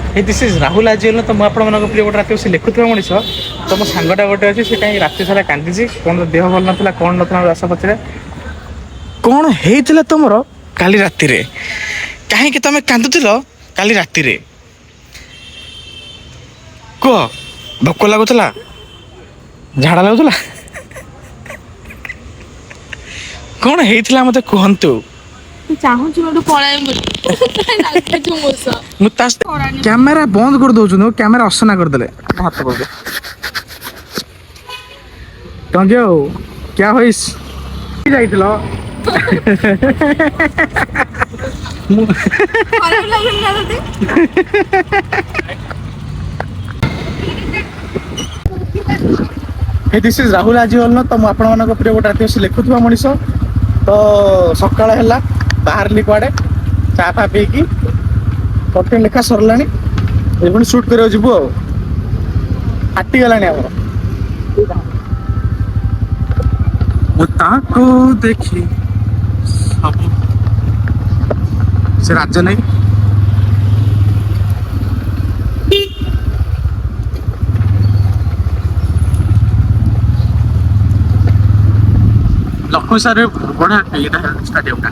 Hey, this is Rahul Ajiel ତ ମୁଁ ଆପଣମାନଙ୍କ ପ୍ରିୟ ଗୋଟେ ରାତି ବସି ଲେଖୁଥିବା ମଣିଷ ତ ମୋ ସାଙ୍ଗଟା ଗୋଟେ ଅଛି ସେ କାହିଁ ରାତି ସାରା କାନ୍ଦିଛି କ'ଣ ଦେହ ଭଲ ନଥିଲା କ'ଣ ନଥିଲା ଆଶା ପଛରେ କ'ଣ ହେଇଥିଲା ତମର କାଲି ରାତିରେ କାହିଁକି ତମେ କାନ୍ଦୁଥିଲ କାଲି ରାତିରେ କୁହ ଭୋକ ଲାଗୁଥିଲା ଝାଡ଼ା ଲାଗୁଥିଲା କ'ଣ ହେଇଥିଲା ମୋତେ କୁହନ୍ତୁ ଚାହୁଁଛୁ ଗୋଟେ ପଳାଇବୁ ମୁଁ ତା କ୍ୟାମେରା ବନ୍ଦ କରିଦଉଛୁ କ୍ୟାମେରା ଅସନା କରିଦେଲେ ହାତ କରିଦେ ଟଙ୍ଗିଆ ଆଉ କ୍ୟା ହୋଇସ୍ ଯାଇଥିଲ ଦିସ୍ ଇଜ୍ ରାହୁଲ ଆଜିଓଲ ତ ମୁଁ ଆପଣମାନଙ୍କ ପ୍ରିୟ ଗୋଟେ ରାତି ବସି ଲେଖୁଥିବା ମଣିଷ ତ ସକାଳ ହେଲା ବାହାରିଲି କୁଆଡ଼େ ଚା ଫା ପିଇକି କଣ୍ଟେଣ୍ଟ ଲେଖା ସରିଲାଣି ଏବେ ପୁଣି ସୁଟ୍ କରିବାକୁ ଯିବୁ ଆଉ ଫାଟିଗଲାଣି ଆମର ମୁଁ ତାକୁ ଦେଖି ସବୁ ସେ ରାଜ ନେଇ ଲକ୍ଷ୍ମୀ ସାର୍ ବଢ଼ିଆ ଏଇଟା ଷ୍ଟାଡିୟମଟା